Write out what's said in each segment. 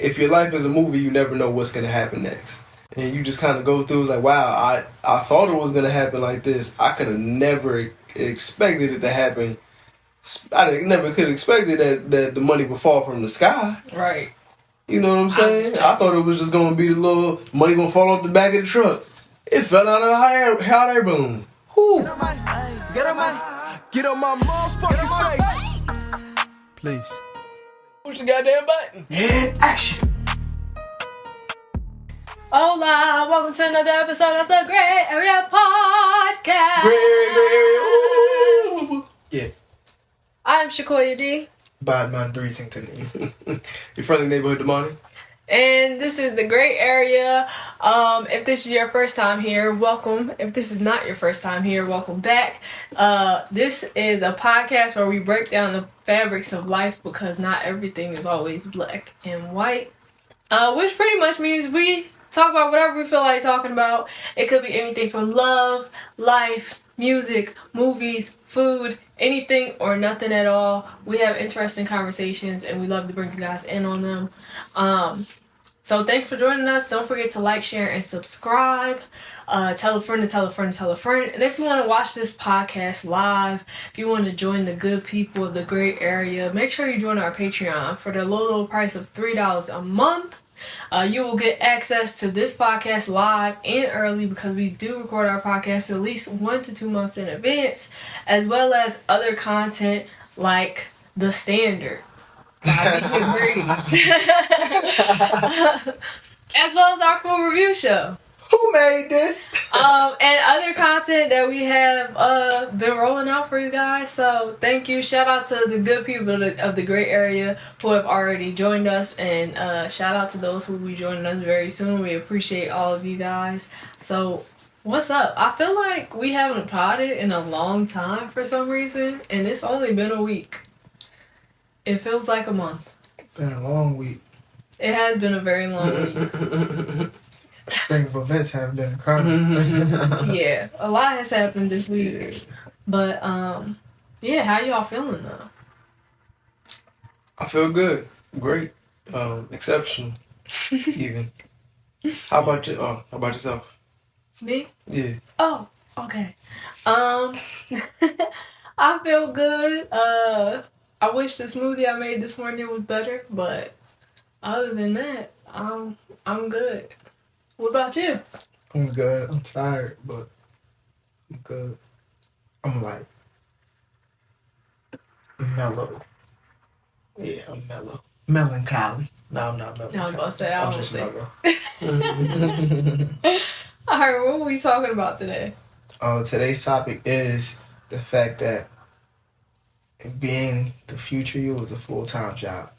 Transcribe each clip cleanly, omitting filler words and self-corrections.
if your life is a movie, you never know what's gonna happen next. And you just kind of go through, it's like, wow, I thought it was going to happen like this. I could have never expected it to happen. I never could have expected that the money would fall from the sky. Right. You know what I'm saying? I thought it was just going to be the little money going to fall off the back of the truck. It fell out of a hot air balloon. Whew. Get on my motherfucking face. Please. Push the goddamn button. Action. Hola, welcome to another episode of the Grae Area Podcast. Grae. Yeah. I'm Shakoya D. Badman Breezington. Your friendly neighborhood Damani. And this is the Grae Area. If this is your first time here, welcome. If this is not your first time here, welcome back. This is a podcast where we break down the fabrics of life because not everything is always black and white. Which pretty much means we talk about whatever we feel like talking about. It could be anything from love, life, music, movies, food, anything or nothing at all. We have interesting conversations and we love to bring you guys in on them. So thanks for joining us. Don't forget to like, share, and subscribe. Tell a friend to tell a friend to tell a friend. And if you want to watch this podcast live, if you want to join the good people of the Grae Area, make sure you join our Patreon for the low price of $3 a month. You will get access to this podcast live and early because we do record our podcast at least 1 to 2 months in advance, as well as other content like The Standard. As well as our full review show. Who made this? And other content that we have been rolling out for you guys. So thank you. Shout out to the good people of the Grae Area who have already joined us, and shout out to those who will be joining us very soon. We appreciate all of you guys. So what's up? I feel like we haven't potted in a long time for some reason, and it's only been a week. It feels like a month. Been a long week. It has been a very long week. String of events have been occurring. Yeah, a lot has happened this week. But, yeah, how y'all feeling, though? I feel good. Great. Exceptional. Even. How about yourself? Me? Yeah. Oh, okay. I feel good. I wish the smoothie I made this morning was better, but other than that, I'm good. What about you? I'm good. I'm tired, but I'm good. I'm like mellow. Yeah, I'm mellow. Melancholy. No, I'm not melancholy. I was about to say, I'm just mellow. Alright, what are we talking about today? Today's topic is the fact that being the future you is a full-time job.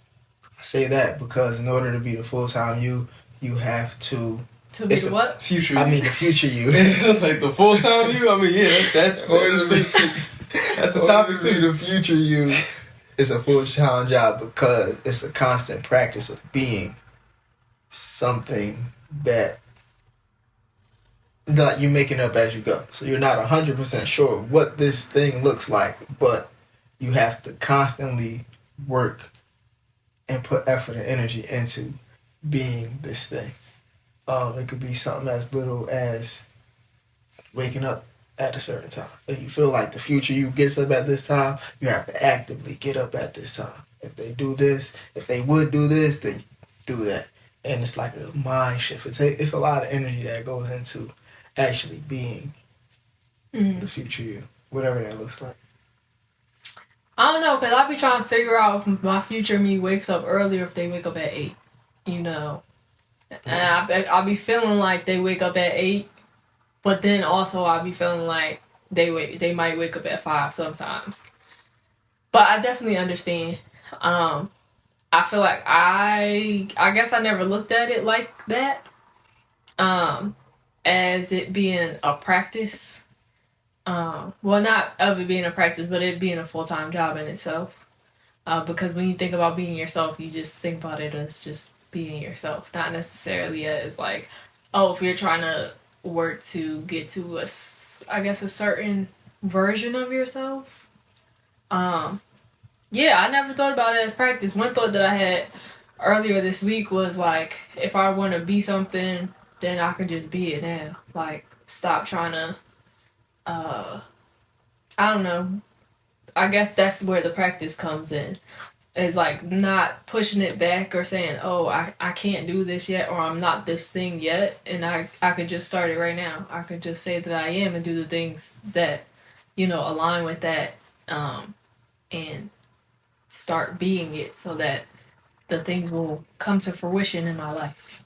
I say that because in order to be the full-time you have to... To be the what? Future. I mean, the future you. It's like the full-time you? I mean, yeah, that's the topic too. The future you is a full-time job because it's a constant practice of being something that like you're making up as you go. So you're not 100% sure what this thing looks like, but you have to constantly work and put effort and energy into being this thing. It could be something as little as waking up at a certain time. If you feel like the future you gets up at this time, you have to actively get up at this time. If they do this, if they would do this, they do that. And it's like a mind shift. It's a lot of energy that goes into actually being the future you, whatever that looks like. I don't know, because I'll be trying to figure out if my future me wakes up earlier if they wake up at 8, you know. And I'll be feeling like they wake up at 8, but then also I'll be feeling like they might wake up at 5 sometimes. But I definitely understand. I feel like I guess I never looked at it like that. As it being a practice. Well, not of it being a practice, but it being a full-time job in itself. Because when you think about being yourself, you just think about it as just being yourself, not necessarily as like, oh, if you're trying to work to get to a certain version of yourself. Yeah, I never thought about it as practice. One thought that I had earlier this week was like, if I want to be something, then I can just be it now. Like, stop trying to, I don't know. I guess that's where the practice comes in. It's like not pushing it back or saying, oh, I can't do this yet, or I'm not this thing yet, and I could just start it right now. I could just say that I am and do the things that, align with that, and start being it so that the things will come to fruition in my life.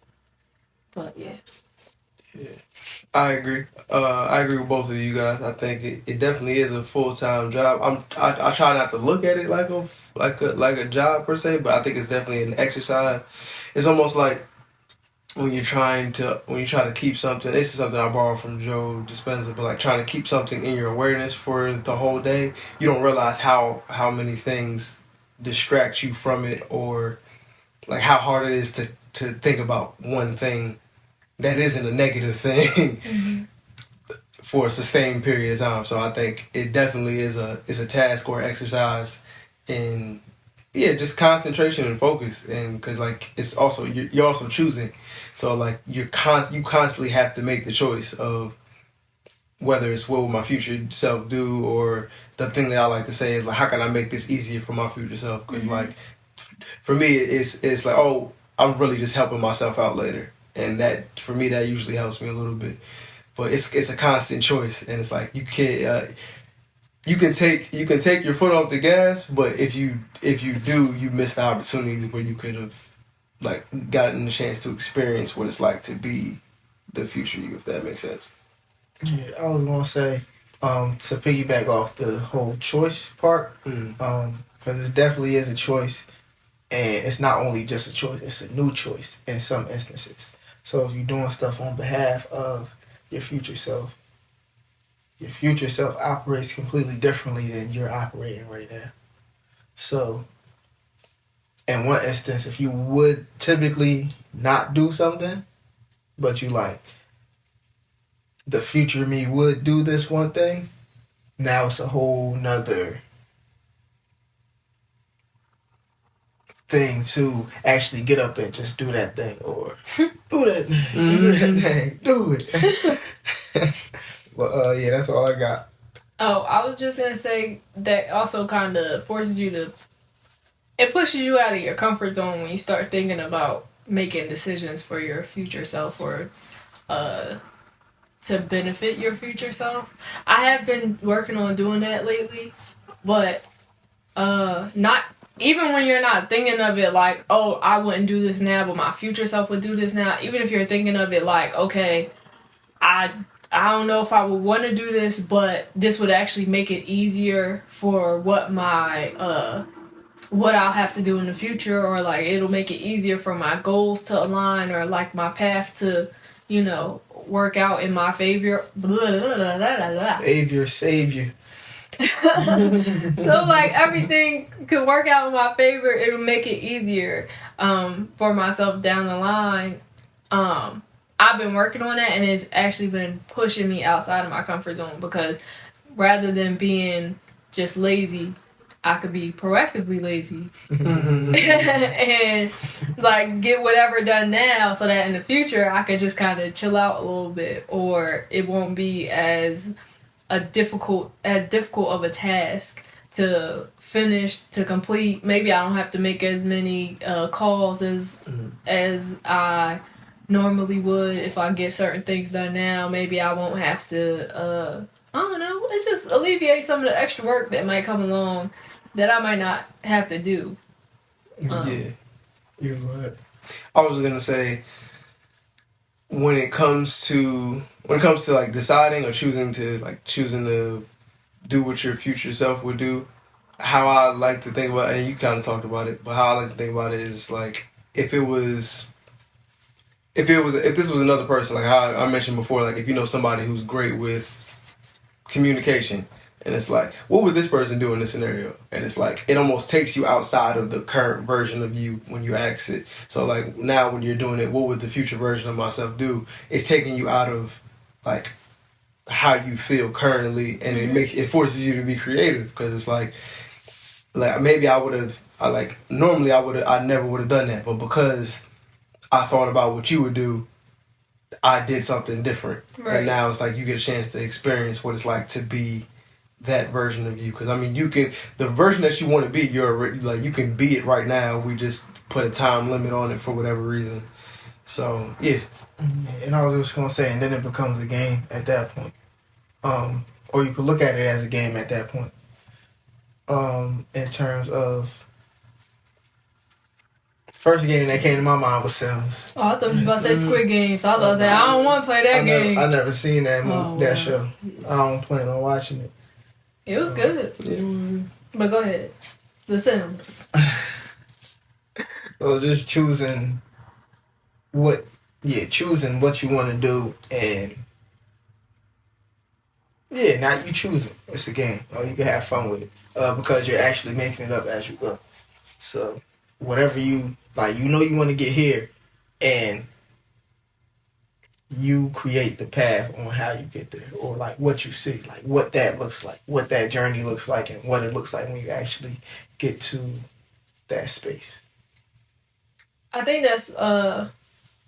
But yeah. Yeah, I agree. I agree with both of you guys. I think it definitely is a full-time job. I try not to look at it like a job per se, but I think it's definitely an exercise. It's almost like when you try to keep something. This is something I borrowed from Joe Dispenza, but like trying to keep something in your awareness for the whole day, you don't realize how many things distract you from it, or like how hard it is to think about one thing that isn't a negative thing for a sustained period of time. So I think it definitely is a task or exercise in just concentration and focus, and because like it's also you're also choosing, so like you constantly have to make the choice of whether it's what will my future self do, or the thing that I like to say is like, how can I make this easier for my future self? Because like for me it's like, oh, I'm really just helping myself out later. And that, for me, that usually helps me a little bit, but it's a constant choice, and it's like you can take your foot off the gas, but if you do, you miss the opportunities where you could have like gotten the chance to experience what it's like to be the future you, if that makes sense. Yeah, I was gonna say, to piggyback off the whole choice part, because it definitely is a choice, and it's not only just a choice; it's a new choice in some instances. So if you're doing stuff on behalf of your future self operates completely differently than you're operating right now. So in one instance, if you would typically not do something, but you like, the future me would do this one thing, now it's a whole nother thing to actually get up and just do that thing, or do that thing, do it. Well, yeah, that's all I got. Oh, I was just gonna say that also kind of forces you to. It pushes you out of your comfort zone when you start thinking about making decisions for your future self, or to benefit your future self. I have been working on doing that lately, but not even when you're not thinking of it like, oh, I wouldn't do this now, but my future self would do this now. Even if you're thinking of it like, okay, I don't know if I would want to do this, but this would actually make it easier for what I'll have to do in the future, or like it'll make it easier for my goals to align, or like my path to, work out in my favor. Savior. So like everything could work out in my favor. It'll make it easier for myself down the line. I've been working on that, and it's actually been pushing me outside of my comfort zone, because rather than being just lazy, I could be proactively lazy and like get whatever done now, so that in the future I could just kind of chill out a little bit, or it won't be as difficult of a task to finish, to complete. Maybe I don't have to make as many calls as I normally would if I get certain things done now. Maybe I won't have to I don't know, it's just alleviate some of the extra work that might come along that I might not have to do. Yeah, go ahead. I was gonna say, when it comes to like deciding or choosing to do what your future self would do, how I like to think about it, and you kind of talked about it, but how I like to think about it is like, if this was another person, like how I mentioned before, like if you know somebody who's great with communication, and it's like, what would this person do in this scenario? And it's like, it almost takes you outside of the current version of you when you ask it. So like now when you're doing it, what would the future version of myself do? It's taking you out of like how you feel currently, and it forces you to be creative, because it's like like maybe I would have, normally I never would have done that, but because I thought about what you would do, I did something different. Right. And now it's like you get a chance to experience what it's like to be that version of you. Because I mean, the version that you want to be, you can be it right now. We just put a time limit on it for whatever reason. So yeah. And I was just gonna say, and then it becomes a game at that point. Or you could look at it as a game at that point. In terms of the first game that came to my mind was Sims. Oh, I thought you were about to say Squid Games. I was about to say I don't want to play that game. I never seen that show. I don't plan on watching it. It was good. Yeah. But go ahead. The Sims. So just choosing what you want to do, and now you choose it. It's a game. You can have fun with it because you're actually making it up as you go. So whatever you like, you want to get here, and you create the path on how you get there, or like what you see, like what that looks like, what that journey looks like, and what it looks like when you actually get to that space. I think that's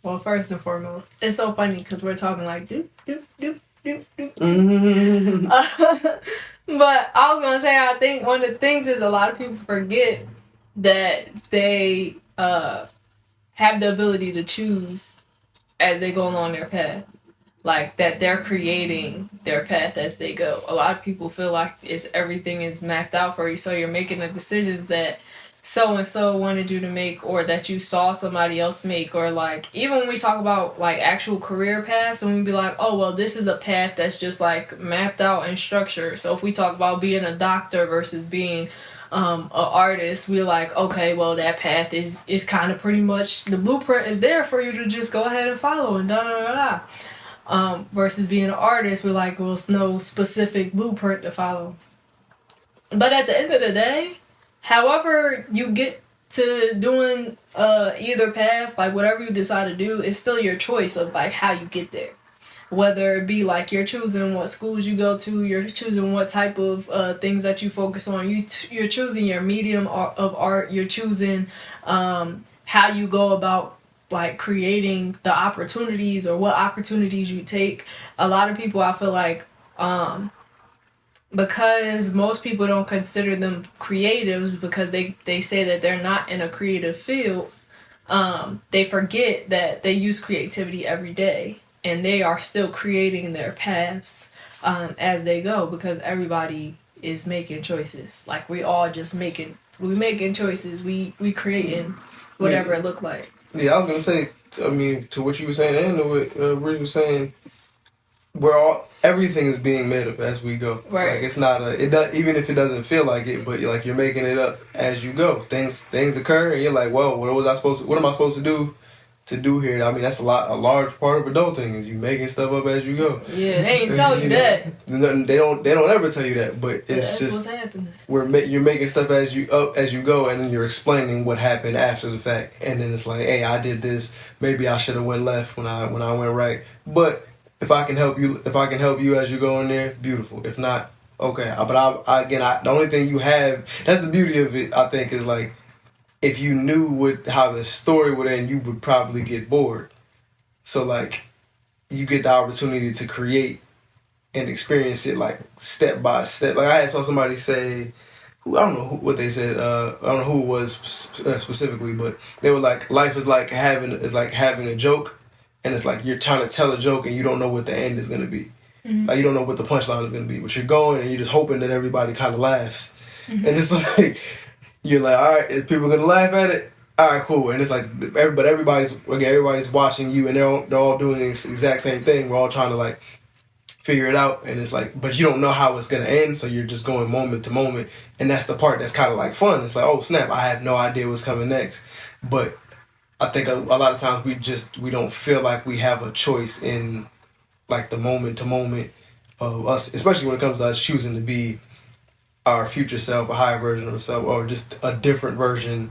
well, first and foremost, it's so funny because we're talking like doop doop doop doop doop. Mm-hmm. But I was gonna say, I think one of the things is a lot of people forget that they have the ability to choose as they go along their path. Like that they're creating their path as they go. A lot of people feel like everything is mapped out for you, so you're making the decisions that so and so wanted you to make, or that you saw somebody else make, or like even when we talk about like actual career paths, and we be like, oh well, this is a path that's just like mapped out and structured. So if we talk about being a doctor versus being an artist, we're like, okay, well that path is kind of pretty much, the blueprint is there for you to just go ahead and follow and da da da da. Versus being an artist, we're like, well, it's no specific blueprint to follow. But at the end of the day, however you get to doing either path, like whatever you decide to do, it's still your choice of like how you get there. Whether it be like you're choosing what schools you go to, you're choosing what type of things that you focus on, you're choosing your medium of art, you're choosing how you go about like creating the opportunities or what opportunities you take. A lot of people, I feel like, because most people don't consider them creatives because they say that they're not in a creative field, they forget that they use creativity every day and they are still creating their paths as they go, because everybody is making choices. Like we all just making choices. We creating whatever it look like. Yeah, I was gonna say, I mean, to what you were saying and to what Rich was saying, everything is being made up as we go. Right. Like it's not even if it doesn't feel like it, but you're making it up as you go. Things occur and you're like, whoa, what am I supposed to do here? I mean, that's a large part of adulting is you making stuff up as you go. Yeah, they ain't tell you that. They don't ever tell you that, but it's just what's happening. You're making stuff as you go, and then you're explaining what happened after the fact, and then it's like, hey, I did this. Maybe I should have went left when I went right, but if I can help you as you go in there, beautiful. If not, okay. But the only thing you have, that's the beauty of it, I think, is like, if you knew how the story would end, you would probably get bored. So like, you get the opportunity to create and experience it like step by step. Like I saw somebody say, I don't know what they said. I don't know who it was specifically, but they were like, life is like having a joke. And it's like you're trying to tell a joke and you don't know what the end is going to be. Mm-hmm. Like you don't know what the punchline is going to be. But you're going and you're just hoping that everybody kind of laughs. Mm-hmm. And it's like, you're like, all right, is people going to laugh at it? All right, cool. And it's like, but everybody's watching you and they're all doing the exact same thing. We're all trying to like figure it out. And it's like, but you don't know how it's going to end. So you're just going moment to moment. And that's the part that's kind of like fun. It's like, oh snap, I have no idea what's coming next. But I think a lot of times we don't feel like we have a choice in like the moment to moment of us, especially when it comes to us choosing to be our future self, a higher version of ourselves, or just a different version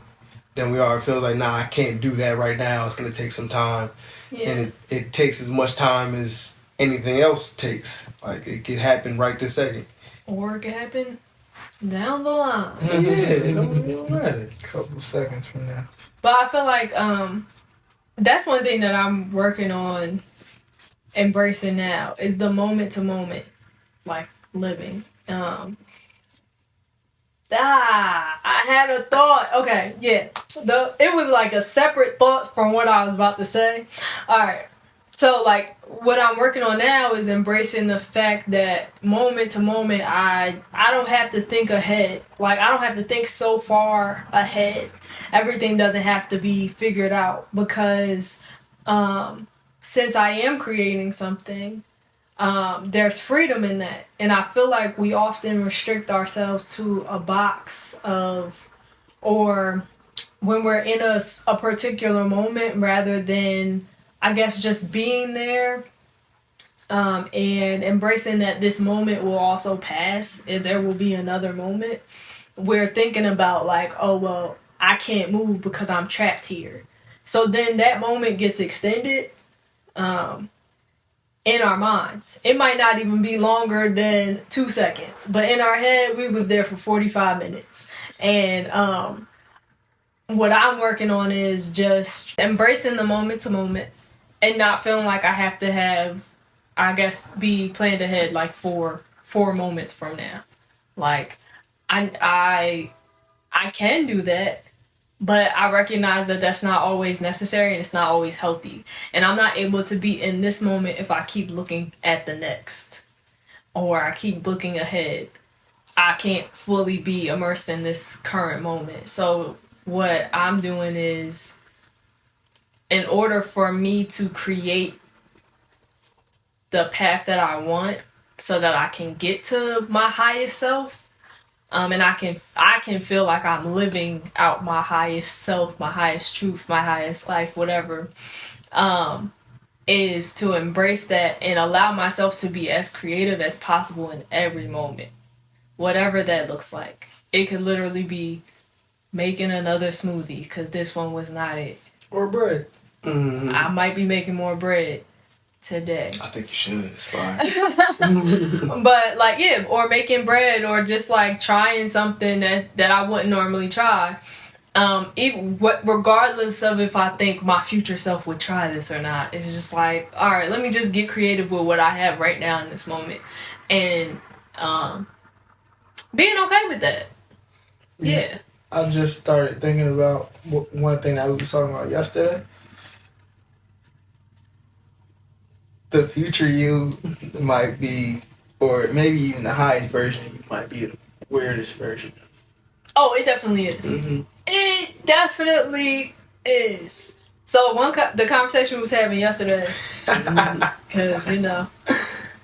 than we are. It feels like, nah, I can't do that right now. It's going to take some time. Yeah. And it takes as much time as anything else takes. Like it could happen right this second. Or it could happen Down the line. Yeah, don't matter. Couple seconds from now. But I feel like that's one thing that I'm working on embracing now is the moment to moment, like living. I had a thought. Okay, yeah. It was like a separate thought from what I was about to say. Alright. So like what I'm working on now is embracing the fact that moment to moment I don't have to think ahead. Like I don't have to think so far ahead. Everything doesn't have to be figured out because since I am creating something, there's freedom in that. And I feel like we often restrict ourselves to a box of, or when we're in a particular moment rather than, I guess, just being there and embracing that this moment will also pass and there will be another moment. We're thinking about like, oh, well, I can't move because I'm trapped here. So then that moment gets extended in our minds. It might not even be longer than 2 seconds, but in our head, we was there for 45 minutes. And what I'm working on is just embracing the moment to moment and not feeling like I have to have, I guess, be planned ahead like four moments from now. Like I can do that, but I recognize that that's not always necessary and it's not always healthy. And I'm not able to be in this moment if I keep looking at the next or I keep looking ahead. I can't fully be immersed in this current moment. So what I'm doing is, in order for me to create the path that I want so that I can get to my highest self, and I can feel like I'm living out my highest self, my highest truth, my highest life, whatever, is to embrace that and allow myself to be as creative as possible in every moment, whatever that looks like. It could literally be making another smoothie because this one was not it. Or bread. Mm-hmm. I might be making more bread today. I think you should. It's fine. But like, yeah, or making bread or just like trying something that I wouldn't normally try. Regardless of if I think my future self would try this or not, it's just like, all right, let me just get creative with what I have right now in this moment, and being okay with that. Yeah. I just started thinking about one thing that we were talking about yesterday. The future you might be, or maybe even the highest version of you might be the weirdest version. Oh, it definitely is. Mm-hmm. It definitely is. So the conversation we was having yesterday, because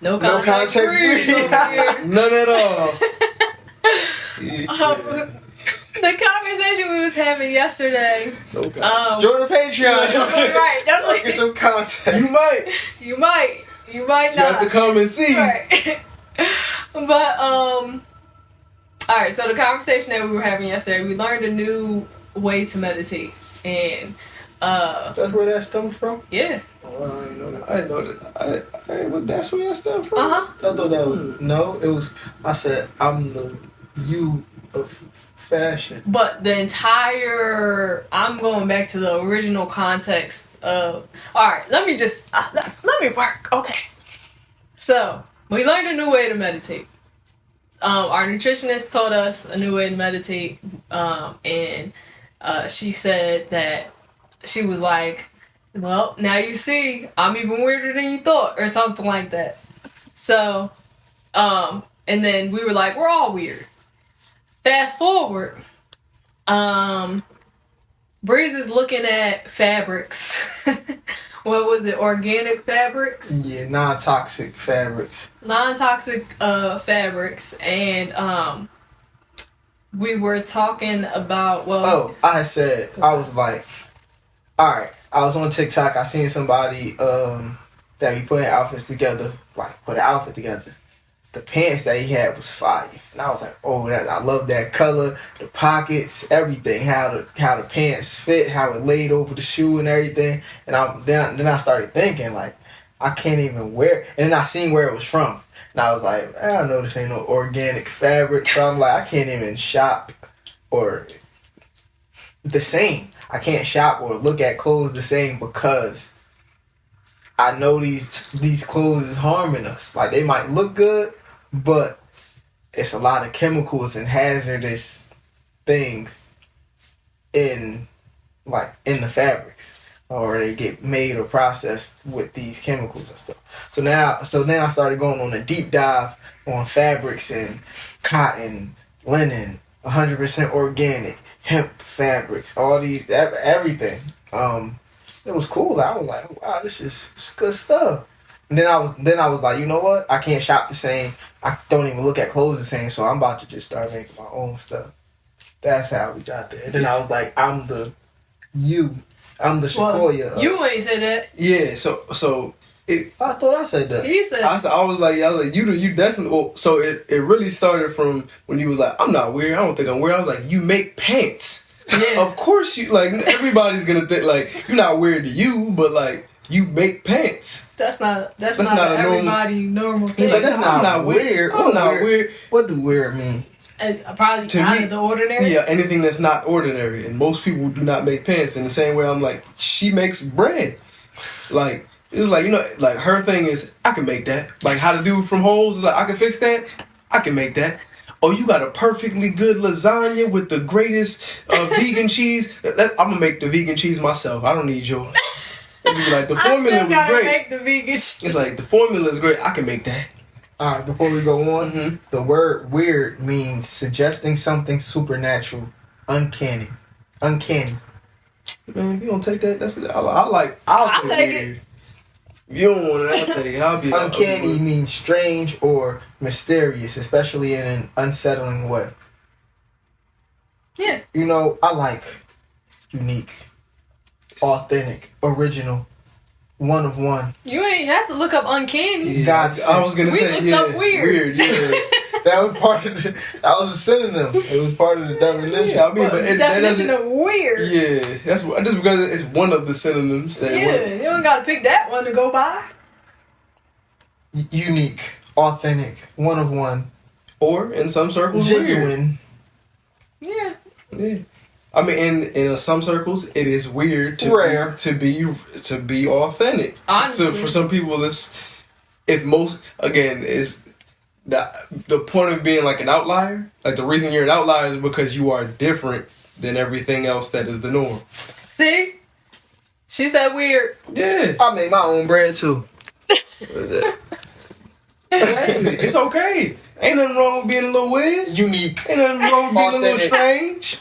no context free over here. None at all. The conversation we was having yesterday. No context. Join the Patreon. Right, definitely. Get some content. You might not. You have to come and see. Right. But alright, so the conversation that we were having yesterday, we learned a new way to meditate. And that's where that stemmed from? Yeah. Oh, I didn't know that. I didn't know that. That's where that stemmed from? Uh-huh. I thought that was... No, it was... I said, I'm the you of fashion. But the entire... I'm going back to the original context of... Alright, let me work. Okay. So, we learned a new way to meditate. Our nutritionist told us a new way to meditate. And she said that she was like, well, now you see, I'm even weirder than you thought, or something like that. So, and then we were like, we're all weird. Fast forward, Breeze is looking at fabrics. What was it? Organic fabrics? Yeah, non-toxic fabrics. Non-toxic fabrics, and we were talking about, well... Oh, I was like, alright, I was on TikTok, I seen somebody that be putting outfits together, like put an outfit together. The pants that he had was fire. And I was like, oh, I love that color, the pockets, everything, how the pants fit, how it laid over the shoe and everything. And then I started thinking, like, I can't even wear it. And then I seen where it was from. And I was like, I know this ain't no organic fabric. So I'm like, I can't even shop or the same. I can't shop or look at clothes the same because I know these clothes is harming us. Like, they might look good, but it's a lot of chemicals and hazardous things in the fabrics, or they get made or processed with these chemicals and stuff. So then I started going on a deep dive on fabrics and cotton, linen, 100% organic, hemp fabrics, all these, everything. It was cool. I was like, wow, this is good stuff. And then I was like, you know what? I can't shop the same. I don't even look at clothes the same. So I'm about to just start making my own stuff. That's how we got there. And then I was like, I'm the Sequoia. Well, you ain't said that. Yeah. So I thought I said that. He said. I was like, you definitely. Well, so it really started from when you was like, I'm not weird. I don't think I'm weird. I was like, you make pants. Yeah. Of course you, like, everybody's gonna think like you're not weird to you, but like you make pants. That's not everybody normal thing. Like, I'm not weird. I'm not weird. What do weird mean? Probably To out me, of the ordinary. Yeah, anything that's not ordinary. And most people do not make pants. In the same way, I'm like, she makes bread. Like, it's like, like her thing is, I can make that. Like, how to do from holes is like, I can fix that. I can make that. Oh, you got a perfectly good lasagna with the greatest vegan cheese. I'm gonna make the vegan cheese myself. I don't need yours. It'd be like, the formula was great. Make the vegan cheese. It's like, the formula is great. I can make that. All right, before we go on, the word weird means suggesting something supernatural, uncanny. Man, if you don't take that, that's it. I'll take weird. If you don't want it, I'll take it. I'll be uncanny means strange or mysterious, especially in an unsettling way. Yeah. I like unique, authentic, original, one of one. You ain't have to look up uncanny. Yeah, I was gonna say, looked up weird. Yeah. That was part of that was a synonym. It was part of the definition. Yeah, I mean, but the that definition doesn't. of weird. Yeah, that's just because it's one of the synonyms that. Yeah, you don't gotta pick that one to go by. Unique, authentic, one of one, or in some circles, genuine. Weird. Yeah. I mean, in some circles, it is weird to be authentic. Honestly. So for some people, is the point of being like an outlier. Like, the reason you're an outlier is because you are different than everything else that is the norm. See, she said weird. Yeah, I make my own bread too. it's okay. Ain't nothing wrong with being a little weird. Unique. Ain't nothing wrong with being a little strange.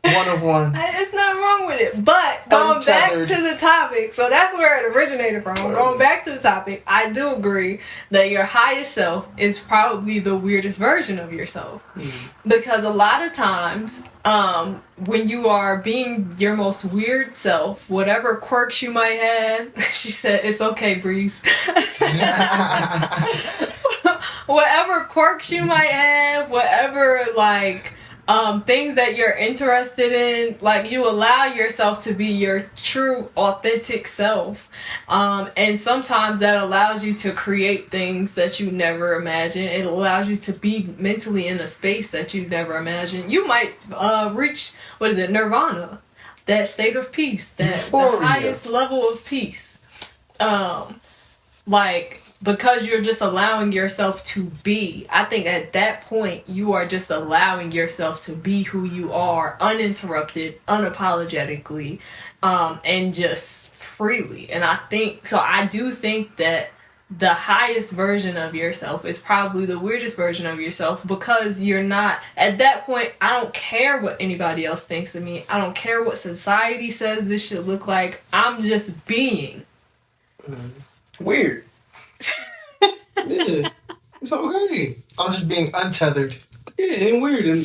One of one. It's nothing wrong with it. But going back to the topic, so that's where it originated from. Going back to the topic, I do agree that your highest self is probably the weirdest version of yourself. Because a lot of times, when you are being your most weird self, whatever quirks you might have, she said, it's okay, Breeze. Whatever quirks you might have, whatever, things that you're interested in, like, you allow yourself to be your true, authentic self. And sometimes that allows you to create things that you never imagined. It allows you to be mentally in a space that you never imagined. You might reach, nirvana. That state of peace. The highest level of peace. Because you're just allowing yourself to be. I think at that point, you are just allowing yourself to be who you are, uninterrupted, unapologetically, and just freely. And I do think that the highest version of yourself is probably the weirdest version of yourself, because you're not, at that point, I don't care what anybody else thinks of me. I don't care what society says this should look like. I'm just being. Weird. Yeah, it's okay. I'm just being untethered. Yeah, and weird, and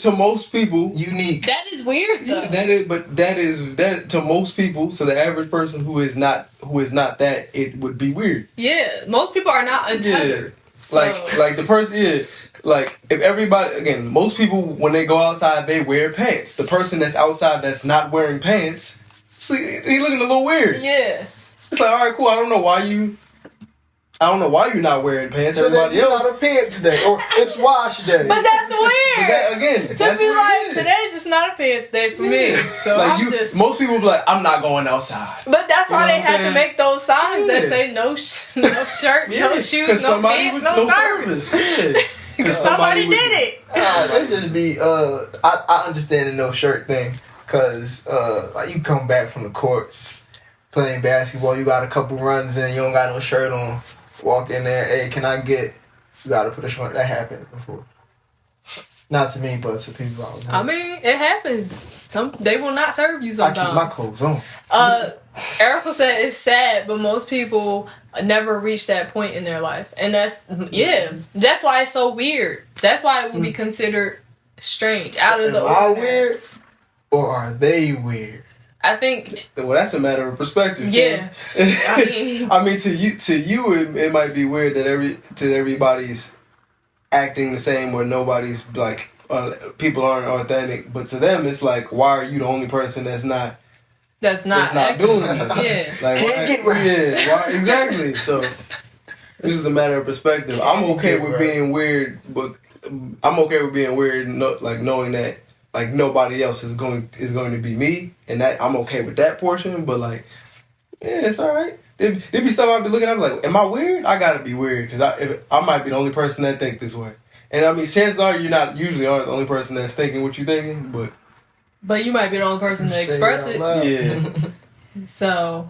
to most people, unique. That is weird, though. That is to most people. So the average person who is not that, it would be weird. Yeah, most people are not untethered. Yeah. So. Like the person, yeah. Like, if everybody, again, most people, when they go outside, they wear pants. The person that's outside that's not wearing pants, see, he looking a little weird. Yeah. It's like, all right, cool. I don't know why you're not wearing pants. So Everybody then else. not a pants day, or it's wash day. But that's weird. But that, again, To that's be what like, it is. today's just not a pants day for me. So like I'm just. most people be like, I'm not going outside. But that's You why know they what I'm had to saying? make those signs that Yeah. say no shirt, no shoes, 'cause no somebody pants, with no service. Yeah. 'Cause Somebody would- did it. They just be I understand the no shirt thing, cause like you come back from the courts playing basketball, you got a couple runs in, you don't got no shirt on, walk in there, hey, can I get? You gotta put a shirt. That happened before. Not to me, but to people I was I mean, it happens. They will not serve you sometimes. I keep my clothes on. Erica said it's sad, but most people never reach that point in their life, and that's why it's so weird. That's why it would be considered strange, out of the Am I ordinary. weird, or are they weird? I think. Well, that's a matter of perspective. Yeah. I mean, to you, it might be weird that everybody's acting the same, or nobody's like people aren't authentic. But to them, it's like, why are you the only person that's not doing this? Yeah. Like, Can't get right. Yeah, why, exactly. So this is a matter of perspective. I'm okay with being weird, but I'm okay with being weird, like knowing that like nobody else is going to be me, and that I'm okay with that portion. But like, yeah, it's all right. There be stuff I'd be looking at like, am I weird? I gotta be weird because I might be the only person that think this way. And I mean, chances are you usually aren't the only person that's thinking what you're thinking, But you might be the only person to express it. Yeah. So,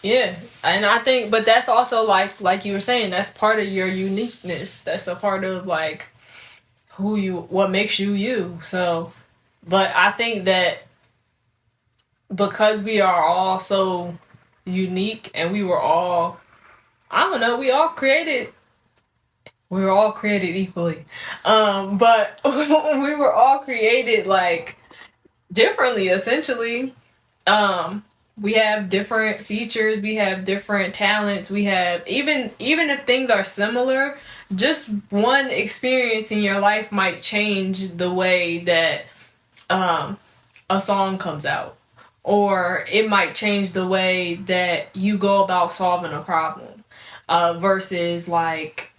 yeah. And I think, but that's also like you were saying, that's part of your uniqueness. That's a part of like what makes you you. So, but I think that because we are all so unique and we were all, I don't know, we were all created equally. But we were all created like differently, essentially. We have different features, we have different talents, we have even if things are similar, just one experience in your life might change the way that a song comes out, or it might change the way that you go about solving a problem, versus like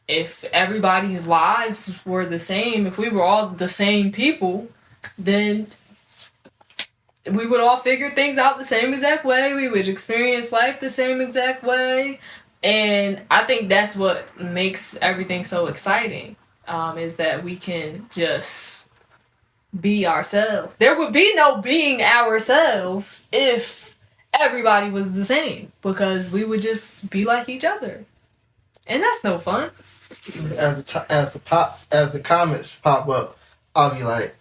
if everybody's lives were the same, if we were all the same people, then we would all figure things out the same exact way. We would experience life the same exact way. And I think that's what makes everything so exciting, is that we can just be ourselves. There would be no being ourselves if everybody was the same, because we would just be like each other. And that's no fun. As the comments pop up, I'll be like,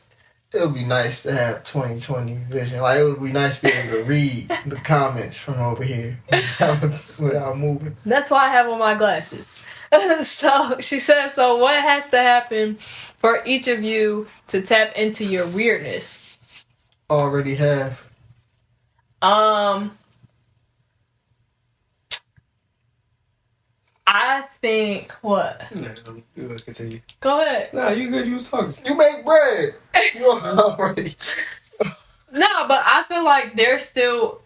it would be nice to have 20/20 vision. Like, it would be nice to be able to read the comments from over here without moving. That's why I have on my glasses. So she says, so what has to happen for each of you to tap into your weirdness? Already have. I think what? No, continue. Go ahead. Nah, you good. You was talking. You make bread. You already. No, but I feel like there's still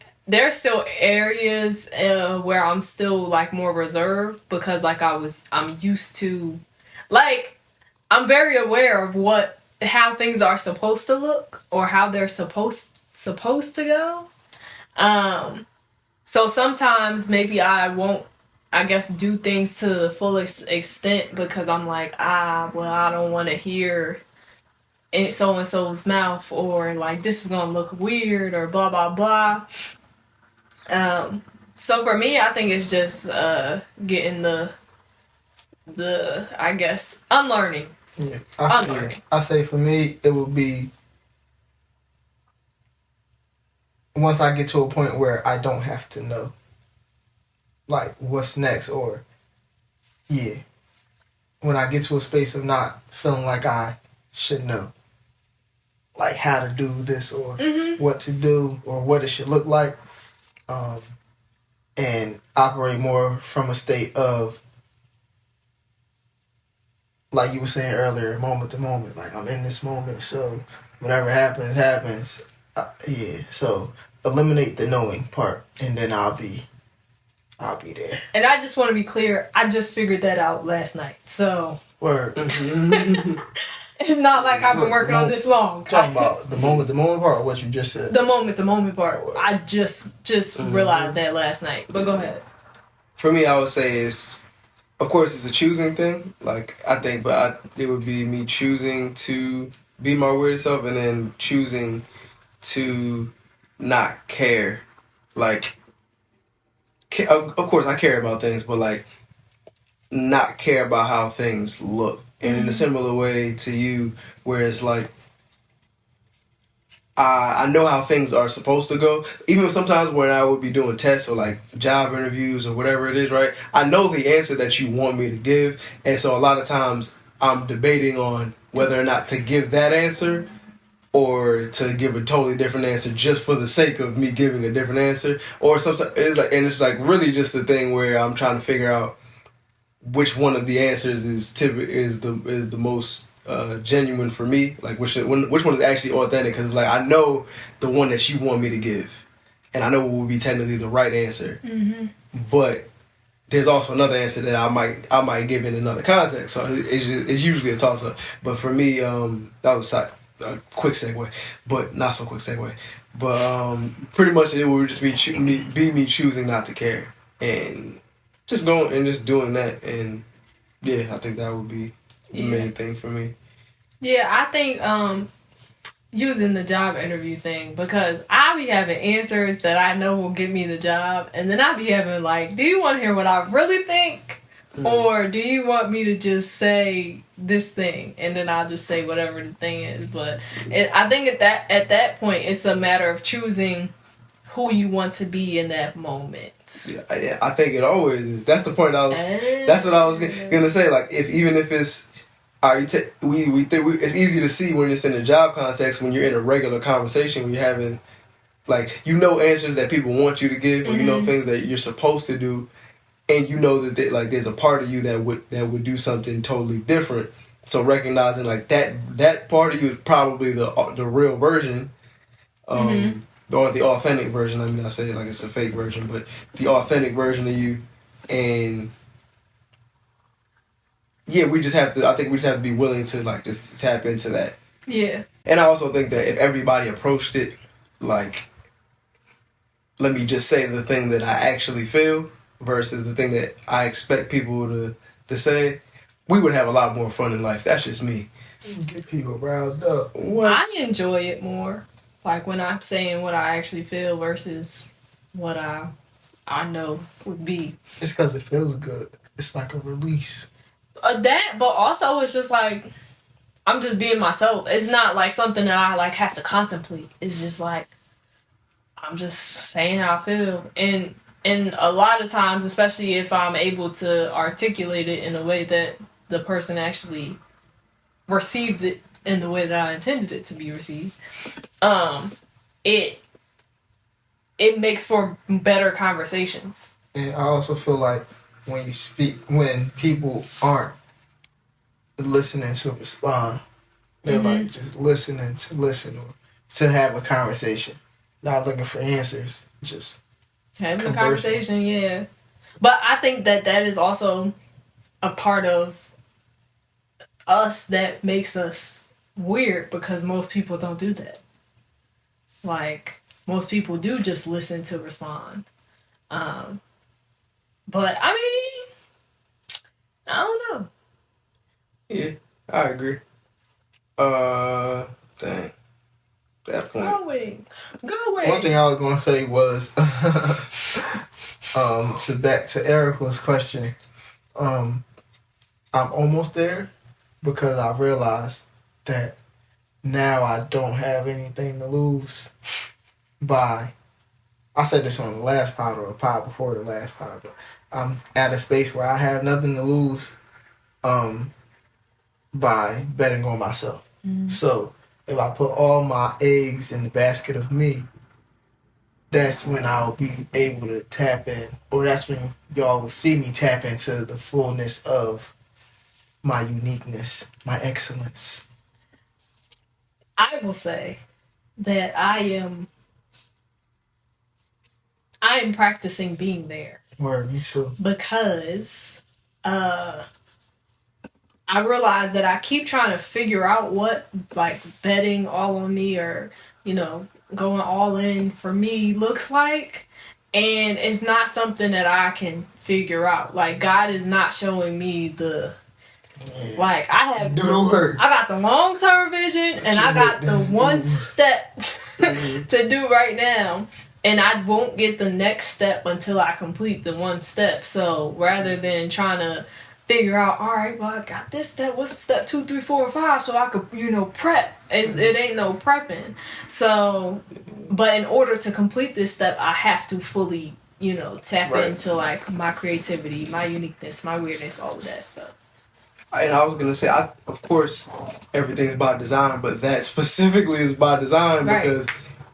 areas where I'm still like more reserved, because like I'm used to, like, I'm very aware of how things are supposed to look or how they're supposed to go. So sometimes maybe I won't, I guess, do things to the fullest extent because I'm like, well, I don't want to hear in so-and-so's mouth, or like, this is gonna look weird, or blah blah blah. So for me, I think it's just getting the I guess unlearning. Yeah, Unlearning. I say for me, it would be once I get to a point where I don't have to know, like, what's next, or when I get to a space of not feeling like I should know, like how to do this, or what to do, or what it should look like, and operate more from a state of, like you were saying earlier, moment to moment. Like, I'm in this moment, so whatever happens. So eliminate the knowing part, and then I'll be I'll be there. And I just want to be clear, I just figured that out last night. So Word. it's not like I've been working on this long. Talking about the moment part, or what you just said? The moment part. I just realized that last night. But go ahead. For me, I would say of course, it's a choosing thing. Like, I think, it would be me choosing to be my weird self and then choosing to not care. Like, of course, I care about things, but, like, not care about how things look. And in a similar way to you, where it's like, I know how things are supposed to go. Even sometimes when I would be doing tests or like job interviews or whatever it is, right? I know the answer that you want me to give. And so a lot of times I'm debating on whether or not to give that answer or to give a totally different answer just for the sake of me giving a different answer. Or sometimes it's like really just the thing where I'm trying to figure out which one of the answers is the most genuine for me, like which one is actually authentic, because like I know the one that you want me to give, and I know what would be technically the right answer, but there's also another answer that I might give in another context, so it's usually a toss up. But for me, that was a quick segue, but not so quick segue, but pretty much it would just be me choosing not to care and just going and just doing that. And yeah, I think that would be the main thing for me. Yeah, I think using the job interview thing, because I be having answers that I know will get me the job, and then I be having like, do you want to hear what I really think? Or do you want me to just say this thing, and then I'll just say whatever the thing is? But I think at that point, it's a matter of choosing who you want to be in that moment. Yeah, I think it always is. That's the point that's what I was gonna say. Like, even if it's it's easy to see when it's in a job context, when you're in a regular conversation, when you're having, like, answers that people want you to give, or things that you're supposed to do, and that there's a part of you that would do something totally different. So recognizing like that part of you is probably the real version. Or the authentic version. I mean, I say it like it's a fake version, but the authentic version of you. And yeah, I think we just have to be willing to like just tap into that. Yeah. And I also think that if everybody approached it like, let me just say the thing that I actually feel versus the thing that I expect people to say, we would have a lot more fun in life. That's just me. Get people riled up. I enjoy it more. Like when I'm saying what I actually feel versus what I know would be. It's because it feels good. It's like a release. That, but also it's just like, I'm just being myself. It's not like something that I like have to contemplate. It's just like, I'm just saying how I feel. And a lot of times, especially if I'm able to articulate it in a way that the person actually receives it in the way that I intended it to be received, it makes for better conversations. And I also feel like when people aren't listening to respond, they're like just listening to listen or to have a conversation, not looking for answers, just having a conversation. Yeah, but I think that is also a part of us that makes us weird, because most people don't do that. Like, most people do just listen to respond. But I mean, I don't know. Yeah, I agree. Dang. That point. Going. One thing I was gonna say was back to Erica's question. I'm almost there, because I realized that now I don't have anything to lose by, I said this on the last pod or a pod before the last pod, but I'm at a space where I have nothing to lose by betting on myself. So if I put all my eggs in the basket of me, that's when I'll be able to tap in, or that's when y'all will see me tap into the fullness of my uniqueness, my excellence. I will say that I I am practicing being there. Word, me too. Because I realize that I keep trying to figure out what, like, betting all on me or, going all in for me looks like. And it's not something that I can figure out. Like, God is not showing me like, I got the long-term vision and I got the one step to do right now. And I won't get the next step until I complete the one step. So rather than trying to figure out, all right, well, I got this step. What's step 2, 3, 4, and 5? So I could, prep. It ain't no prepping. So, but in order to complete this step, I have to fully, tap into like my creativity, my uniqueness, my weirdness, all of that stuff. And I was gonna say, of course, everything's by design, but that specifically is by design because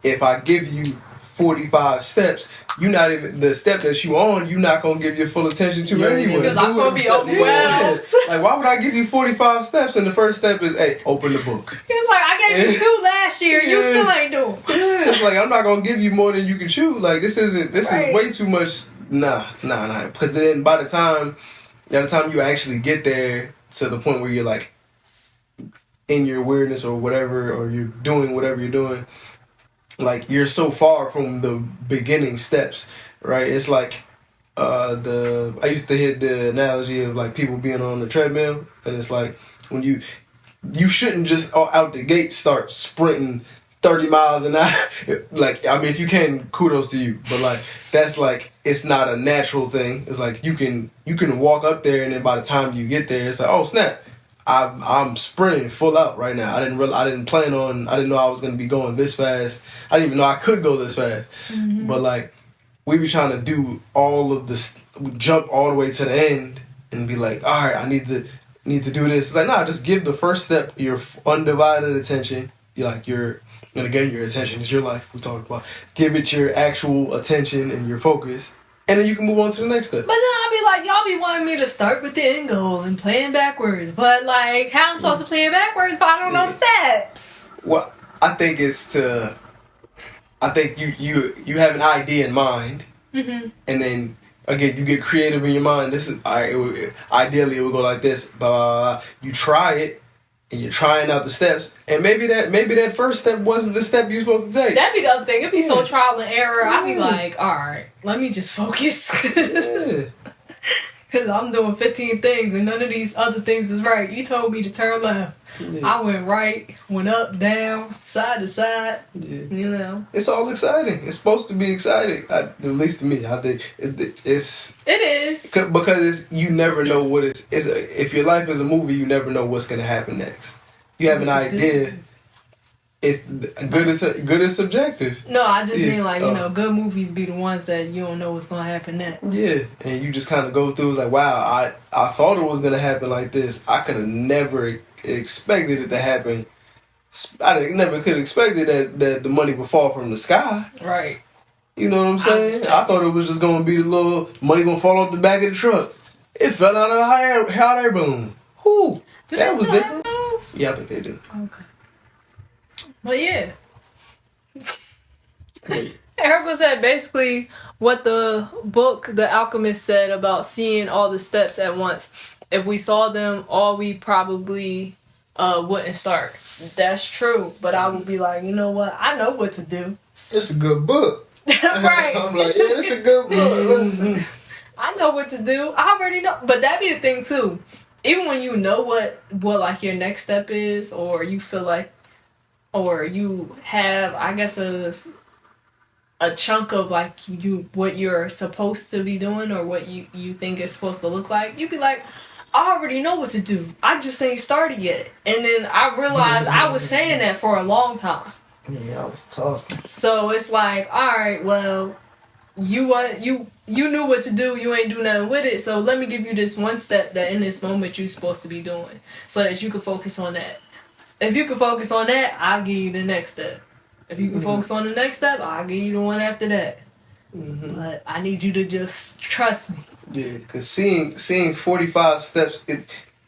if I give you 45 steps, you're not even the step that you on. You're not gonna give your full attention to anyway. Because I'm gonna be overwhelmed. Like, why would I give you 45 steps? And the first step is, hey, open the book. It's like I gave you 2 last year. You still ain't doing. Yeah, it's like I'm not gonna give you more than you can chew. Like this is way too much. Nah. Because then by the time you actually get there to the point where you're like in your weirdness or whatever, or you're doing whatever you're doing, like you're so far from the beginning steps, right? It's like I used to hear the analogy of like people being on the treadmill, and it's like when you shouldn't just out the gate start sprinting 30 miles an hour. Like, I mean, if you can, kudos to you, but like that's like it's not a natural thing. It's like you can walk up there, and then by the time you get there, it's like, oh snap, I'm sprinting full out right now. I didn't know I was gonna be going this fast. I didn't even know I could go this fast. Mm-hmm. But like we be trying to do all of this, jump all the way to the end, and be like, all right, I need to do this. It's like, nah, just give the first step your undivided attention. And again, your attention is your life. We talked about. Give it your actual attention and your focus, and then you can move on to the next step. But then I'll be like, y'all be wanting me to start with the end goal and playing backwards. But like, how I'm supposed to play it backwards if I don't know the steps? Well, I think you have an idea in mind, and then again you get creative in your mind. This is ideally it would go like this. Blah, blah, blah. You try it. And you're trying out the steps, and maybe that first step wasn't the step you're supposed to take. That'd be the other thing. It'd be so trial and error. I'd be like, all right, let me just focus. Because I'm doing 15 things, and none of these other things is right. You told me to turn left. Yeah. I went right, went up, down, side to side. Yeah. It's all exciting. It's supposed to be exciting. At least to me, I think it is. Because you never know what if your life is a movie, you never know what's going to happen next. You have an idea. It's good is subjective. No, I just mean like, good movies be the ones that you don't know what's going to happen next. Yeah, and you just kind of go through, it's like, wow, I thought it was going to happen like this. I could have never expected it to happen. I never could have expected that the money would fall from the sky. Right. You know what I'm saying? I thought it was just going to be the little money going to fall off the back of the truck. It fell out of a hot air balloon. Whew. That was different. Have yeah, I think they do. Okay. But yeah. Erica said basically what the book The Alchemist said about seeing all the steps at once. If we saw them all, we probably wouldn't start. That's true. But I would be like, you know what? I know what to do. It's a good book. Right. I'm like, yeah, it's a good book. I know what to do. I already know. But that be the thing too. Even when you know what like your next step is, or you feel like, or you have, I guess, a chunk of like what you're supposed to be doing, or what you think it's supposed to look like, you'd be like, I already know what to do. I just ain't started yet. And then I realized I was saying that for a long time. Yeah, I was talking. So it's like, all right, well, you knew what to do. You ain't do nothing with it. So let me give you this one step that in this moment you're supposed to be doing, so that you can focus on that. If you can focus on that, I'll give you the next step. If you can focus on the next step, I'll give you the one after that. Mm-hmm. But I need you to just trust me. Yeah, because seeing 45 steps.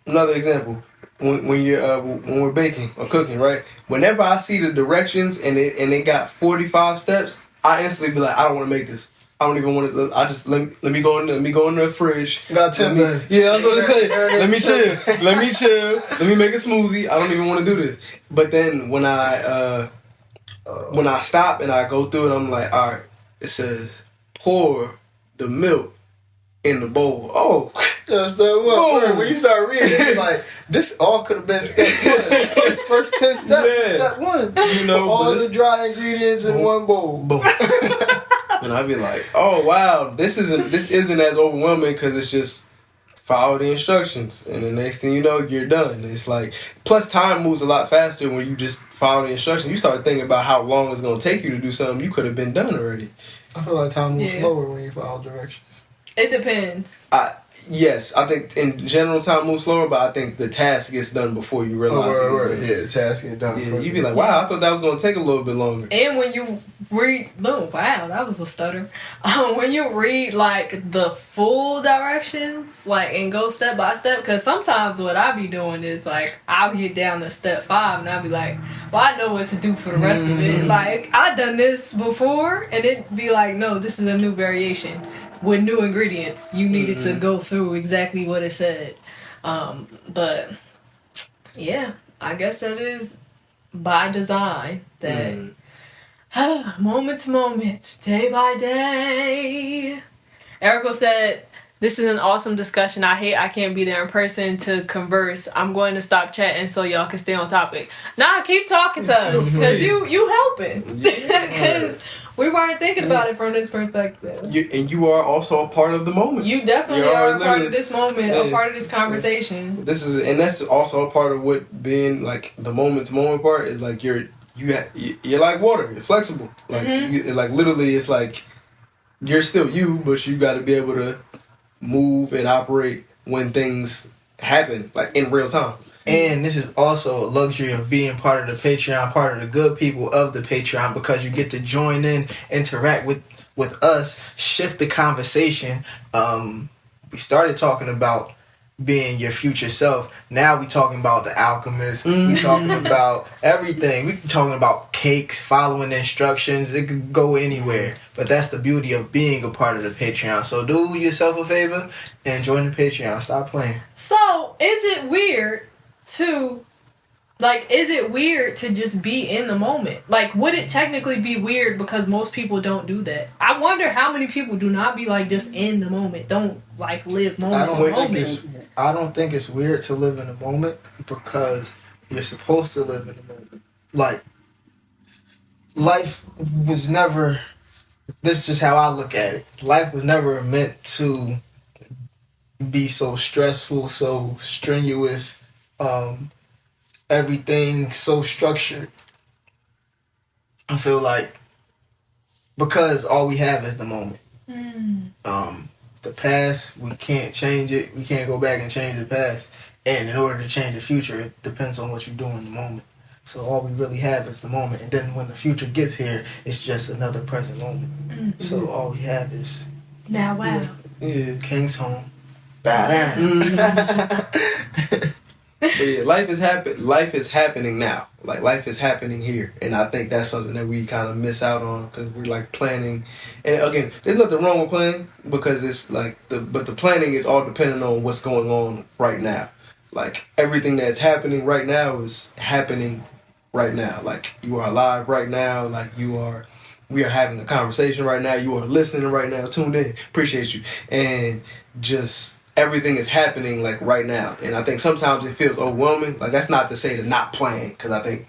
Another example, when we're baking or cooking, right? Whenever I see the directions and it got 45 steps, I instantly be like, I don't want to make this. I don't even want to. I just let me go in the fridge. Got to yeah, I was going to say. Let me chill. Let me make a smoothie. I don't even want to do this. But then when I stop and I go through it, I'm like, all right. It says pour the milk in the bowl. Oh, that's the one. When you start reading, it's like this all could have been step one. First 10 steps, step one. You know, all the dry ingredients in one bowl. Boom. And I'd be like, oh wow, this isn't as overwhelming because it's just follow the instructions, and the next thing you know, you're done. It's like, plus time moves a lot faster when you just follow the instructions. You start thinking about how long it's gonna take you to do something you could have been done already. I feel like time moves slower when you follow directions. It depends. Yes, I think in general time moves slower, but I think the task gets done before you realize it. Yeah, the task gets done. Yeah, you'd be like, wow, I thought that was going to take a little bit longer. And when you read, wow, that was a stutter. When you read like the full directions, like and go step by step, because sometimes what I be doing is like I'll get down to step 5 and I'll be like, well, I know what to do for the rest of it. Like I've done this before, and it'd be like, no, this is a new variation with new ingredients. You needed to go through exactly what it said. But yeah, I guess that is by design that moment to moment, day by day. Erica said, this is an awesome discussion. I can't be there in person to converse. I'm going to stop chatting so y'all can stay on topic. Nah, keep talking to us because you helping. Because we weren't thinking about it from this perspective. You are also a part of the moment. You definitely are a part of this moment, a part of this conversation. That's also a part of what being like the moment to moment part is like you're like water. You're flexible. Like like literally, it's like you're still you, but you got to be able to move and operate when things happen, like in real time. And this is also a luxury of being part of the Patreon, part of the good people of the Patreon, because you get to join in, interact with us, shift the conversation. We started talking about being your future self. Now we talking about the alchemist. We talking about everything. We talking about cakes, following the instructions. It could go anywhere. But that's the beauty of being a part of the Patreon. So do yourself a favor and join the Patreon. Stop playing. So is it weird to just be in the moment? Like, would it technically be weird because most people don't do that? I wonder how many people do not be like just in the moment, don't like live moment to moment. I don't think it's weird to live in the moment because you're supposed to live in the moment. Like, life was never, this is just how I look at it. Life was never meant to be so stressful, so strenuous, everything so structured. I feel like because all we have is the moment. The past, we can't change it. We can't go back and change the past. And in order to change the future, it depends on what you do in the moment. So all we really have is the moment. And then when the future gets here, it's just another present moment. So all we have is now. Wow. Yeah. King's home. Badass. But yeah, life is happening now. Like life is happening here, and I think that's something that we kind of miss out on because we're like planning. And again, there's nothing wrong with planning because it's like the planning is all dependent on what's going on right now. Like everything that's happening right now is happening right now. Like you are alive right now. Like we are having a conversation right now. You are listening right now. Tuned in. Appreciate you. And just everything is happening like right now. And I think sometimes it feels overwhelming. Like that's not to say to not plan, because I think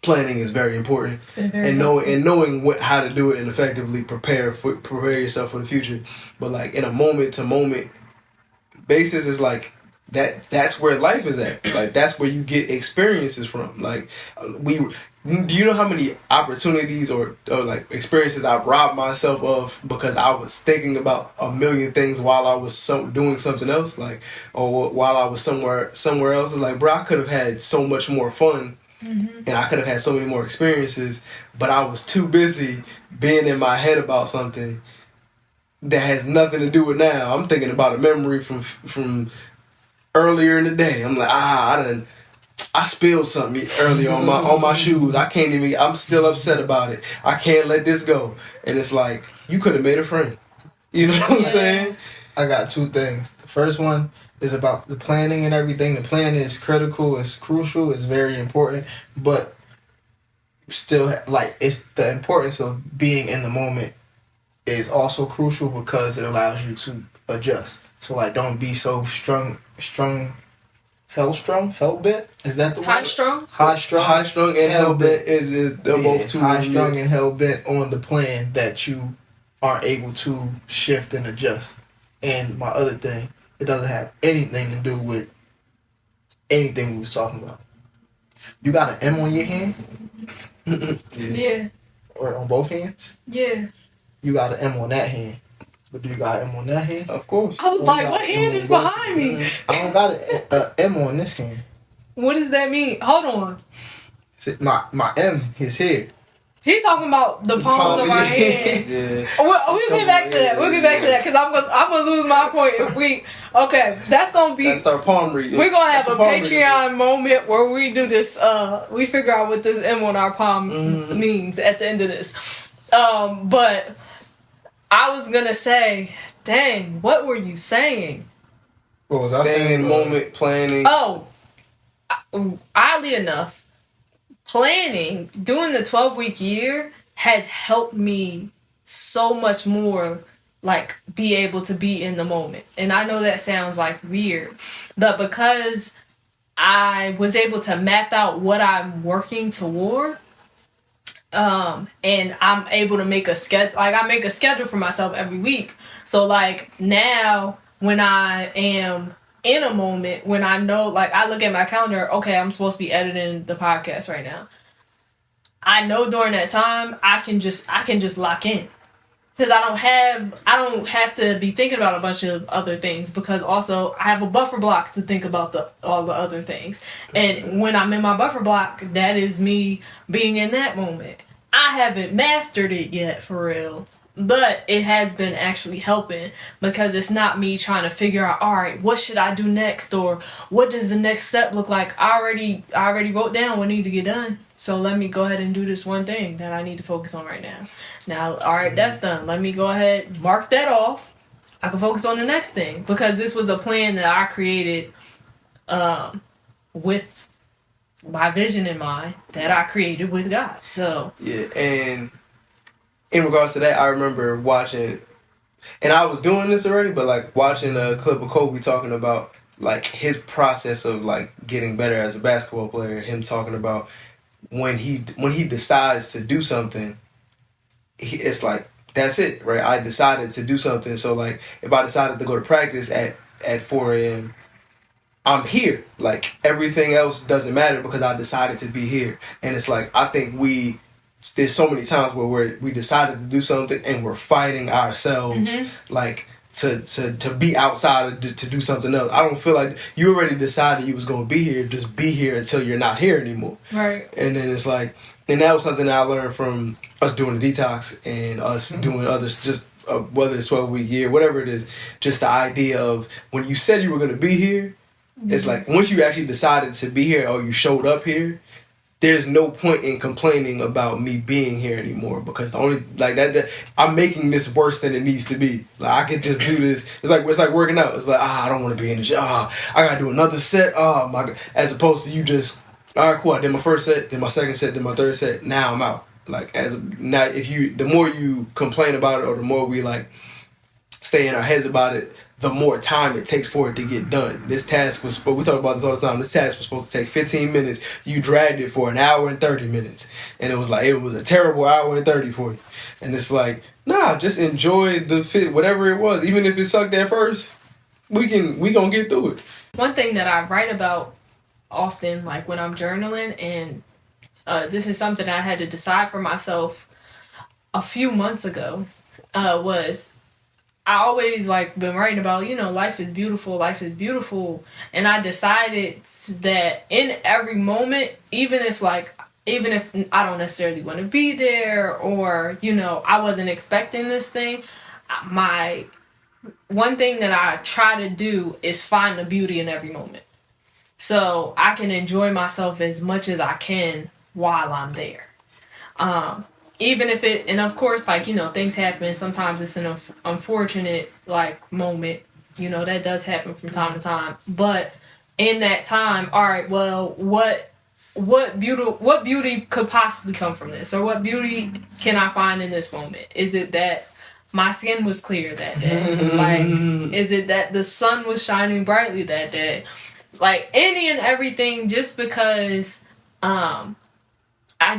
planning is very important. Knowing how to do it and effectively prepare yourself for the future. But like in a moment to moment basis, it's like that's where life is at. Like that's where you get experiences from. Like do you know how many opportunities or like experiences I've robbed myself of because I was thinking about a million things while I was doing something else, like, or while I was somewhere else? It's like, bro, I could have had so much more fun, and I could have had so many more experiences, but I was too busy being in my head about something that has nothing to do with now. I'm thinking about a memory from earlier in the day. I'm like, I spilled something earlier on my shoes. I'm still upset about it. I can't let this go. And it's like, you could have made a friend. You know what I'm saying? I got two things. The first one is about the planning and everything. The plan is critical, it's crucial, it's very important, but still, like, it's the importance of being in the moment is also crucial because it allows you to adjust. So, like, don't be so hell bent. Is that the word? High strung and hell bent is both two. High strung and hell bent on the plan that you aren't able to shift and adjust. And my other thing, it doesn't have anything to do with anything we was talking about. You got an M on your hand? Yeah. Or on both hands? Yeah. You got an M on that hand. But do you got an M on that hand? Of course. I was like, what hand is behind me? I don't got an M on this hand. What does that mean? Hold on. My M is here. He talking about the palms of our hands. Yeah. We'll get back to that. We'll get back to that because I'm gonna lose my point if we. Okay, that's gonna be. That's our palm reading. We're gonna have a Patreon moment where we do this. We figure out what this M on our palm means at the end of this. But I was gonna say, dang, what were you saying? What was I saying? saying? In the moment, planning. Oh, oddly enough. Planning, doing the 12-week year has helped me so much more, like, be able to be in the moment. And I know that sounds, like, weird, but because I was able to map out what I'm working toward, and I'm able to make a schedule, like, I make a schedule for myself every week. So, like, now, when I am in a moment, when I know, like, I look at my calendar, okay, I'm supposed to be editing the podcast right now. I know during that time I can just lock in, because I don't have to be thinking about a bunch of other things, because also I have a buffer block to think about all the other things. And when I'm in my buffer block, that is me being in that moment. I haven't mastered it yet for real. But it has been actually helping, because it's not me trying to figure out, all right, what should I do next, or what does the next step look like? I already wrote down what need to get done. So let me go ahead and do this one thing that I need to focus on right now. Now, all right, that's done. Let me go ahead, mark that off. I can focus on the next thing, because this was a plan that I created with my vision in mind, that I created with God. So yeah, and in regards to that, I remember watching, and I was doing this already, but like watching a clip of Kobe talking about like his process of like getting better as a basketball player. Him talking about when he decides to do something, it's like, that's it, right? I decided to do something. So like, if I decided to go to practice at 4 a.m., I'm here. Like, everything else doesn't matter because I decided to be here. And it's like, I think there's so many times where we decided to do something and we're fighting ourselves, like, to be outside to do something else. I don't feel like you already decided you was going to be here. Just be here until you're not here anymore. right. And then it's like, and that was something that I learned from us doing the detox and us doing others, just whether it's 12-week year, whatever it is, just the idea of when you said you were going to be here, it's like once you actually decided to be here or you showed up here, there's no point in complaining about me being here anymore, because the only like that I'm making this worse than it needs to be. Like, I could just do this. It's like working out. It's like, I don't want to be in the gym. I gotta do another set. Oh my God. As opposed to you just, all right, cool. I did my first set, did my second set, did my third set. Now I'm out. Like, now the more you complain about it, or the more we like stay in our heads about it, the more time it takes for it to get done. This task was, but we talk about this all the time, this task was supposed to take 15 minutes. You dragged it for an hour and 30 minutes. And it was like, it was a terrible hour and 30 for you. And it's like, nah, just enjoy the fit, whatever it was. Even if it sucked at first, we gonna get through it. One thing that I write about often, like when I'm journaling, and this is something I had to decide for myself a few months ago, was I always like been writing about, life is beautiful. And I decided that in every moment, even if I don't necessarily want to be there, or, I wasn't expecting this thing, my one thing that I try to do is find the beauty in every moment. So I can enjoy myself as much as I can while I'm there. even if it, and of course, like, you know, things happen. Sometimes it's an unfortunate, like, moment. You know, that does happen from time to time. But in that time, all right, well, what beauty could possibly come from this? Or what beauty can I find in this moment? Is it that my skin was clear that day? Like, is it that the sun was shining brightly that day? Like, any and everything, just because, I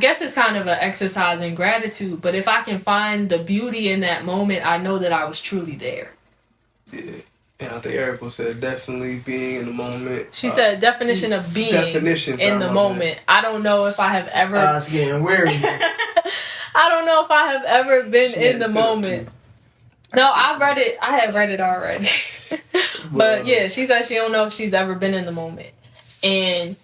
guess it's kind of an exercise in gratitude, but if I can find the beauty in that moment, I know that I was truly there. Yeah. And I think Erica said definitely being in the moment. She said definition of being in the moment. I don't know if I have ever... I was getting weary. I don't know if I have ever been in the moment. No, I had read it already. But yeah, she said she don't know if she's ever been in the moment. And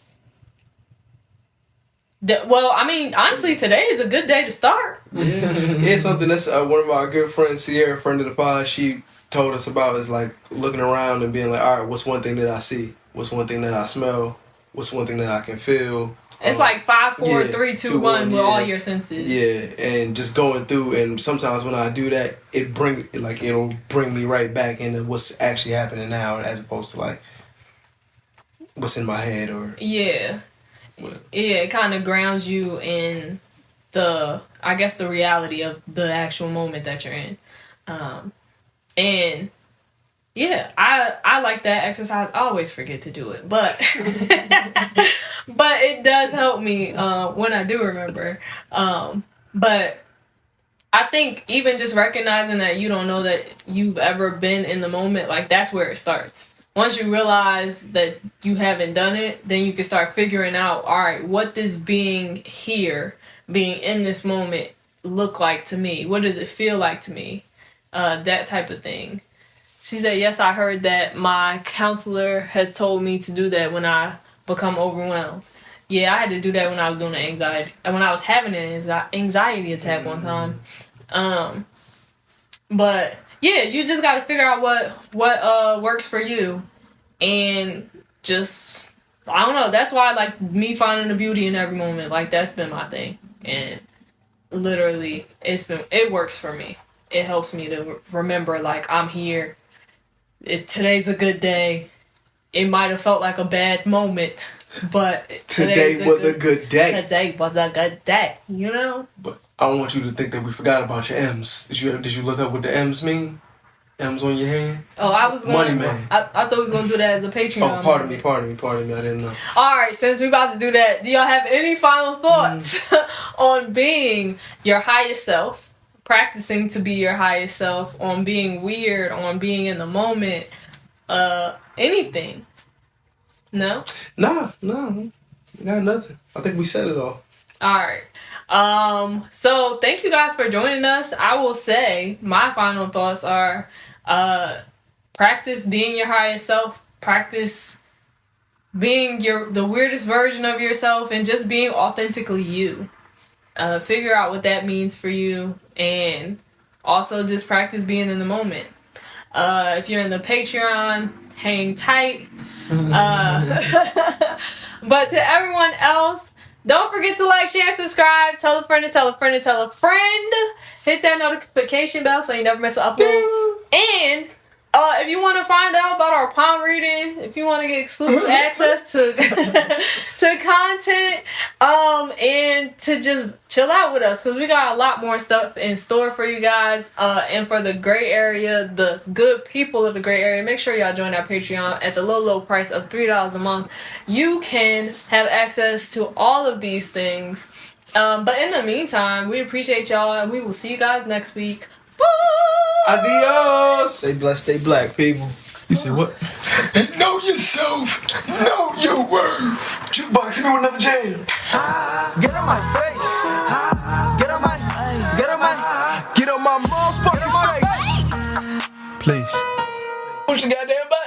well, I mean, honestly, today is a good day to start. Yeah, something that's one of our good friends, Sierra, friend of the pod, she told us about is like looking around and being like, all right, what's one thing that I see? What's one thing that I smell? What's one thing that I can feel? It's like 5, 4, 3, 2, 1 with all your senses. Yeah, and just going through, and sometimes when I do that, it'll bring me right back into what's actually happening now, as opposed to like what's in my head or yeah, it kind of grounds you in the reality of the actual moment that you're in, and. Yeah, I like that exercise. I always forget to do it, but but it does help me when I do remember. But I think even just recognizing that you don't know that you've ever been in the moment, like that's where it starts. Once you realize that you haven't done it, then you can start figuring out, all right, what does being here, being in this moment look like to me? What does it feel like to me? That type of thing. She said, yes, I heard that my counselor has told me to do that when I become overwhelmed. Yeah, I had to do that when I was doing when I was having an anxiety attack one time. But yeah, you just got to figure out what works for you. And just, I don't know, that's why like me finding the beauty in every moment, like that's been my thing. And literally it works for me. It helps me to remember like I'm here. Today's a good day. It might have felt like a bad moment, but today was a good day. Today was a good day, you know? But I don't want you to think that we forgot about your M's. Did you look up what the M's mean? M's on your hand? Oh, I was going to... Money Man. I thought we was going to do that as a Patreon. Oh, pardon me. I didn't know. Alright, since we about to do that, do y'all have any final thoughts on being your highest self? Practicing to be your highest self, on being weird, on being in the moment, anything? No? Nah, got nothing. I think we said it all. Alright. So thank you guys for joining us. I will say my final thoughts are practice being your highest self, practice being the weirdest version of yourself, and just being authentically you. Figure out what that means for you, and also just practice being in the moment. If you're in the Patreon, hang tight. But to everyone else, don't forget to like, share, subscribe, tell a friend, and tell a friend, and tell a friend. Hit that notification bell so you never miss an upload. And if you want to find out about our palm reading, if you want to get exclusive access to to content, and to just chill out with us, because we got a lot more stuff in store for you guys, and for the Grae area, the good people of the Grae area, make sure y'all join our Patreon at the low price of $3 a month. You can have access to all of these things, but in the meantime, we appreciate y'all, and we will see you guys next week. Bye! Adios! Stay blessed, stay black, people. You say what? Know yourself. Know your worth. Jukebox, hit me with another jam. Get on my face. Get on my motherfucking face. Please. Push the goddamn button.